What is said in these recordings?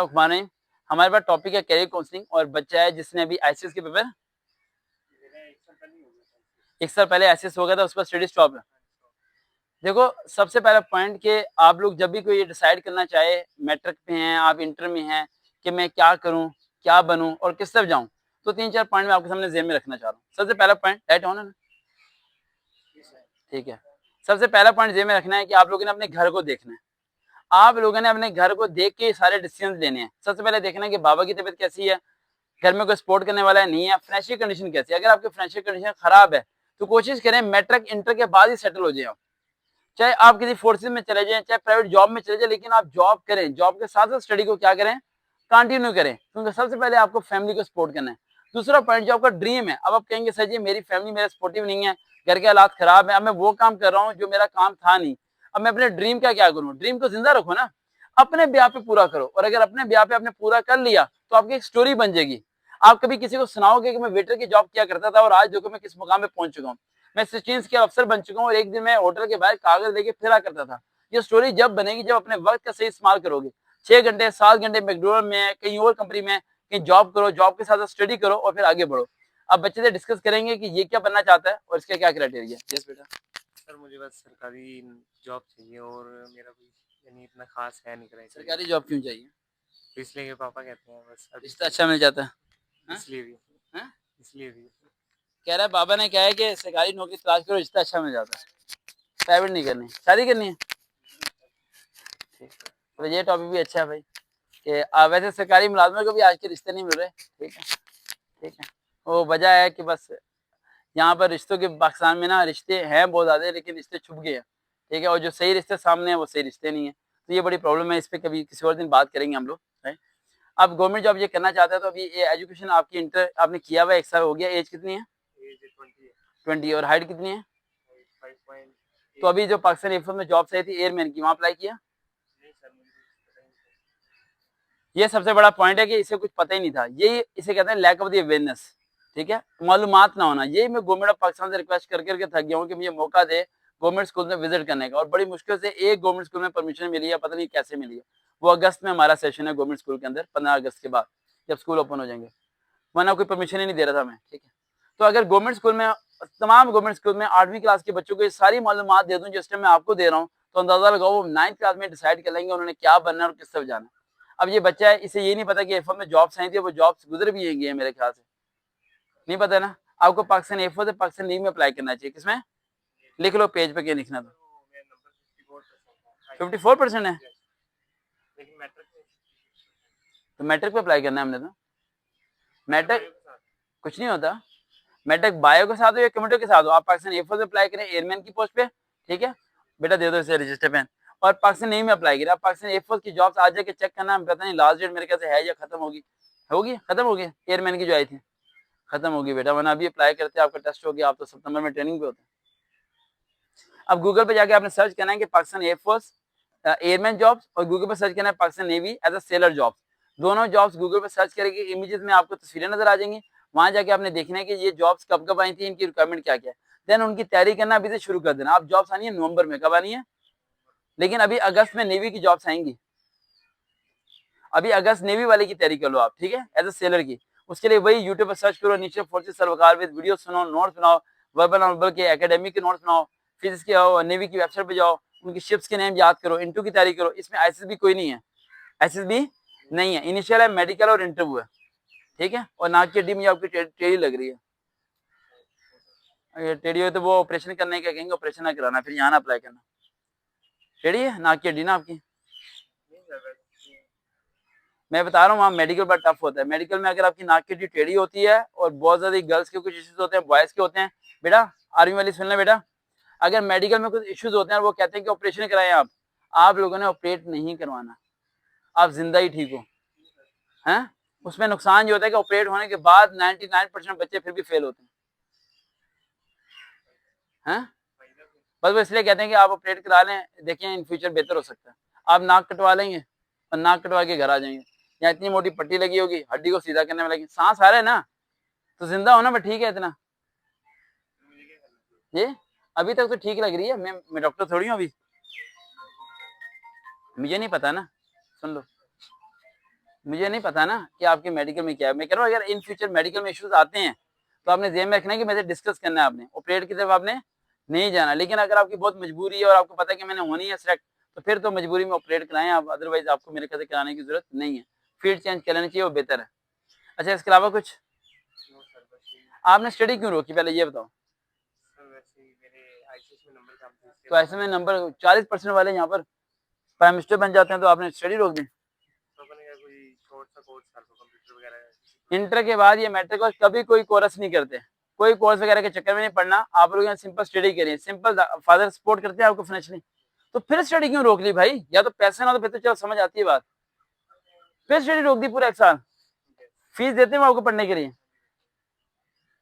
नहीं, हमारे पास टॉपिक है कैरियर काउंसलिंग और बच्चा है जिसने अभी आईसीएस के पेपर 1 साल पहले आईसीएस हो गया था, उस पर स्टडी स्टॉप है। देखो सबसे पहला पॉइंट कि आप लोग जब भी कोई डिसाइड करना चाहे, मैट्रिक में हैं आप, इंटर में हैं कि मैं क्या करूं, क्या बनूं और किस तरफ जाऊं, तो 3-4 पॉइंट मैं आपके सामने ज़हन में रखना चाह रहा हूं। सबसे पहला पॉइंट राइट ऑन है ना, ठीक है। सबसे पहला पॉइंट ज़हन में रखना है कि आप लोगों ने अपने घर को देखना है। आप लोगों ने अपने घर को देख के सारे डिसीजन लेने हैं। सबसे पहले देखना है कि बाबा की तबीयत कैसी है, घर में कोई सपोर्ट करने वाला है नहीं है, फाइनेंशियल कंडीशन कैसी है। अगर आपकी फाइनेंशियल कंडीशन खराब है तो कोशिश करें मैट्रिक इंटर के बाद ही सेटल हो जाए। चाहे आप किसी फोर्सेज में चले जाएं, चाहे प्राइवेट जॉब में चले जाएं, लेकिन आप जॉब करें, जॉब के साथ साथ स्टडी को क्या करें, कंटिन्यू करें, क्योंकि सबसे पहले आपको फैमिली को सपोर्ट करना है। दूसरा पॉइंट, जो आपका ड्रीम है, अब आप कहेंगे सर जी मेरी फैमिली मेरा सपोर्टिव नहीं है, घर के हालात खराब है, अब मैं वो काम कर रहा हूँ जो मेरा काम था नहीं, अब मैं अपने ड्रीम का क्या करूँ। ड्रीम को जिंदा रखो ना, अपने ब्याह पे पूरा करो, और अगर अपने ब्याह पे आपने पूरा कर लिया तो आपकी एक स्टोरी बन जाएगी। आप कभी किसी को सुनाओगे कि मैं वेटर की जॉब किया करता था और आज देखो मैं किस मुकाम पे पहुंच चुका हूँ, मैं सिस्टीन्स के अफसर बन चुका हूँ और एक दिन मैं होटल के बाहर कागज लेके फिरा करता था। ये स्टोरी जब बनेगी जब अपने वक्त का सही इस्तेमाल करोगे। 6 घंटे 7 घंटे मैकडोनल्ड में, कहीं और कंपनी में कहीं जॉब करो, जॉब के साथ स्टडी करो और फिर आगे बढ़ो। अब बच्चे से डिस्कस करेंगे कि ये क्या बनना चाहता है और इसका क्या क्राइटेरिया। यस बेटा। सर मुझे बस सरकारी जॉब चाहिए और मेरा कोई यानी इतना खास है नहीं क्राइटेरिया। सरकारी जॉब क्यों चाहिए? तो इसलिए कि पापा कहते हैं बस अभी रिश्ता अच्छा मिल जाता है। इसलिए भी हाँ? इसलिए भी कह रहा है बाबा ने क्या है कि सरकारी नौकरी तलाश करो, रिश्ता अच्छा मिल जाता है, प्राइवेट नहीं करनी, शादी करनी है। तो ये टॉपिक भी अच्छा है भाई कि वैसे सरकारी मुलाजमत को भी आज के रिश्ते नहीं मिल रहे। ठीक है, ठीक है। वो वजह है कि बस यहाँ पर रिश्तों के, पाकिस्तान में ना रिश्ते हैं बहुत ज़्यादा लेकिन रिश्ते छुप गए हैं। ठीक है, और जो सही रिश्ते सामने हैं वो सही रिश्ते नहीं है। तो ये बड़ी प्रॉब्लम है, इस पर कभी किसी और दिन बात करेंगे हम लोग। अब गवर्नमेंट जॉब ये करना चाहता है तो अभी ये एजुकेशन आपकी इंटर आपने किया हुआ 1 साल हो गया, एज कितनी है? एज 20 20। और हाइट कितनी है? 5.8। तो अभी जो पाकिस्तान एयरफोर्स में जॉब चाहिए थी एयरमैन की, वहाँ अप्लाई किया? नहीं सर मुझे कुछ पता नहीं। ये सबसे बड़ा पॉइंट है कि इसे कुछ पता ही नहीं था। ये इसे कहते हैं लैक ऑफ द अवेयरनेस। ठीक है, मालूमात ना होना। यही मैं गवर्नमेंट ऑफ पाकिस्तान से रिक्वेस्ट कर करके थक गया हूँ कि मुझे मौका दे गवर्नमेंट स्कूल में विजिट करने का, और बड़ी मुश्किल से एक गवर्नमेंट स्कूल में परमिशन मिली है, पता नहीं कैसे मिली है। वो अगस्त में हमारा सेशन है गवर्नमेंट स्कूल के अंदर, 15 अगस्त के बाद जब स्कूल ओपन हो जाएंगे, वरना कोई परमिशन ही नहीं दे रहा था मैं। ठीक है, तो अगर गवर्नमेंट स्कूल में, तमाम गवर्नमेंट स्कूल में 8वीं क्लास के बच्चों को ये सारी मालूमात दे दूं जिस टाइम मैं आपको दे रहा हूँ, तो अंदाजा लगाओ वो 9th क्लास में डिसाइड कर लेंगे उन्होंने क्या बनना है और किस तरफ जाना है। अब ये बच्चा है, इसे ये नहीं पता कि एफ में जॉब्स आई थी, वो जॉब्स गुजर भी गई है मेरे ख्याल से, नहीं पता ना आपको। पाकिस्तान एफ से पाकिस्तान लीग में अप्लाई करना चाहिए। किसमें? लिख लो पेज पे क्या लिखना था। 54% है तो मैट्रिक पे अप्लाई करना है हमने तो। मैट्रिक कुछ नहीं होता, मैट्रिक बायो के साथ हो या कंप्यूटर के साथ हो, आप पाकिस्तान एफ से अप्लाई करें एयरमैन की पोस्ट पे। ठीक है बेटा, दे दो इसे रजिस्टर पेन। और पाकिस्तान नहीं में अप्लाई करें, आप पाकिस्तान एफ की जॉब्स आ जाके चेक करना, पता नहीं लास्ट डेट मेरे ख्याल से है या खत्म होगी, खत्म होगी एयरमैन की जो आई थी, खत्म होगी बेटा, वरना अभी अप्लाई करते आपका टेस्ट हो गया, आप तो सितंबर में ट्रेनिंग पे होते हैं। अब गूगल पे जाके आपने सर्च करना है कि पाकिस्तान एयरफोर्स एयरमैन जॉब्स, और गूगल पे सर्च करना है Pakistan navy as a sailor jobs. दोनों जॉब्स गूगल पे सर्च करेंगे, इमेजेस में आपको तस्वीरें नजर आ जाएंगी। वहां जाके आपने देखना है कि ये जॉब्स कब कब आई थी, इनकी रिक्वायरमेंट क्या क्या है, देन उनकी तैयारी करना अभी से शुरू कर देना। आप जॉब्स आनी है नवंबर में, कब आनी है? लेकिन अभी अगस्त में नेवी की जॉब्स आएंगी, अभी अगस्त नेवी वाले की तैयारी कर लो आप। ठीक है, एज अ सेलर की। उसके लिए वही यूट्यूब पर सर्च करो, नीचे फोर्सेस सलवार विद वीडियो सुनो, नोट्स बनाओ, वर्बल नॉर्बल के एकेडमिक के नोट्स बनाओ, फिर इसके नेवी की वेबसाइट पे जाओ, उनकी शिप्स के नेम याद करो, इंटरव्यू की तैयारी करो। इसमें आईसीएसबी कोई नहीं है, आईसीएसबी नहीं है, इनिशियल है, मेडिकल और इंटरव्यू है। ठीक है, और नाक की हड्डी में आपकी टेढ़ी लग रही है, अगर टेढ़ी हो तो वो ऑपरेशन करने का कहेंगे, ऑपरेशन ना कराना, फिर यहाँ ना अप्लाई करना। टेढ़ी है नाक की हड्डी ना आपकी, मैं बता रहा हूँ वहाँ मेडिकल बड़ा टफ होता है। मेडिकल में अगर आपकी नाक की हड्डी टेढ़ी होती है, और बहुत ज्यादा गर्ल्स के कुछ इश्यूज होते हैं, बॉयज के होते हैं, बेटा आर्मी वाली सुन ले बेटा, अगर मेडिकल में कुछ इश्यूज होते हैं और वो कहते हैं कि ऑपरेशन कराएं आप लोगों ने ऑपरेट नहीं करवाना, आप जिंदा ही ठीक हो हैं। उसमें नुकसान ये होता है कि ऑपरेट होने के बाद 99% बच्चे फिर भी फेल होते हैं। बस वो इसलिए कहते हैं कि आप ऑपरेट करा लें, देखिए इन फ्यूचर बेहतर हो सकता है। आप नाक कटवा लेंगे और नाक कटवा के घर आ जाएंगे, यहाँ इतनी मोटी पट्टी लगी होगी, हड्डी को सीधा करने में लगी, सांस आ रहा है ना, तो जिंदा होना बट ठीक है इतना। ये अभी तक तो ठीक लग रही है, मैं डॉक्टर थोड़ी हूँ अभी, मुझे नहीं पता ना, सुन लो। मुझे नहीं पता ना कि आपके मेडिकल में क्या है। मैं कह रहा हूँ अगर इन फ्यूचर मेडिकल में इश्यूज आते हैं तो आपने ध्यान में रखना है कि मेरे से डिस्कस करना है आपने, ऑपरेट की तरफ आपने नहीं जाना। लेकिन अगर आपकी बहुत मजबूरी है और आपको पता है कि मैंने होनी है सेलेक्ट, तो फिर तो मजबूरी में ऑपरेट कराएं आप, अदरवाइज आपको मेरे ख्याल से कराने की जरूरत नहीं है। फील्ड चेंज कर लेनी चाहिए, वो बेहतर है। अच्छा, इसके अलावा कुछ नो सर, बस यही। आपने स्टडी क्यों रोकी, पहले ये बताओ। सर वैसे ही मेरे आईसीएस में नंबर कम थे, इसके तो ऐसे में नंबर 40% वाले यहाँ पर प्राइम मिनिस्टर बन जाते हैं, तो आपने स्टडी रोक दी। तो मैंने कहा कोई शॉर्ट सा कोर्स कर लो कंप्यूटर वगैरह। इंटर के बाद या मैट्रिक और कभी कोई कोर्स नहीं करते, कोई कोर्स वगैरह के चक्कर में नहीं पड़ना। आप लोग यहाँ सिंपल स्टडी करिए, सिंपल फादर सपोर्ट करते हैं आपको फाइनेंशियली, तो फिर स्टडी क्यों रोक ली भाई? या तो पैसे ना, तो फिर तो चलो समझ आती है बात, फिर स्टडी रोक दी पूरा 1 साल। फीस देते हैं वो आपको पढ़ने के लिए,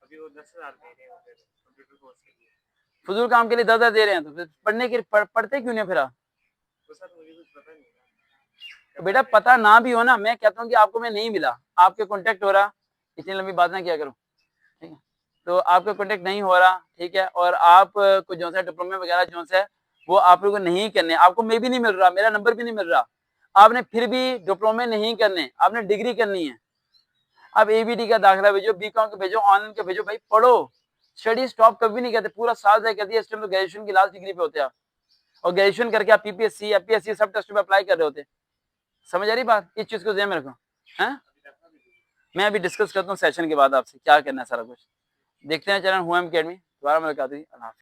अभी वो 10,000 दे रहे हैं उधर कंप्यूटर कोर्स के लिए। फजूल काम के लिए 10,000 दे रहे हैं, तो फिर पढ़ने के पढ़ते क्यों नहीं फिर आप? तो सर मुझे कुछ पता नहीं था। तो बेटा पता ना भी हो ना, मैं कहता हूँ कि आपको मैं नहीं मिला, आपके कॉन्टेक्ट हो रहा, इतनी लंबी बात ना किया करो, ठीक है? तो आपका कॉन्टेक्ट नहीं हो रहा, ठीक है, और आप को जो सा डिप्लोमा वगैरह जो सा वो आप लोगों को नहीं करने, आपको मैं भी नहीं मिल रहा, मेरा नंबर भी नहीं मिल रहा, आपने फिर भी डिप्लोमे नहीं करने, आपने डिग्री करनी है। अब एबीडी का दाखिला भेजो, बीकॉम का भेजो, ऑनलाइन का भेजो, भाई पढ़ो। स्टडी स्टॉप कभी नहीं करते, पूरा साल तय कर दिया, इस टाइम तो ग्रेजुएशन की लास्ट डिग्री पे होते आप, और ग्रेजुएशन करके आप पीपीएससी एपीएससी सब टेस्ट पे अप्लाई कर रहे होते। समझ आ रही बात? इस चीज को ध्यान में रखो। है, मैं अभी डिस्कस करता हूँ सेशन के बाद आपसे क्या करना है, सारा कुछ देखते हैं। चैनल हुआ अकेडमी, दोबारा मुलाकात हुई। अल्लाह हाफिज़।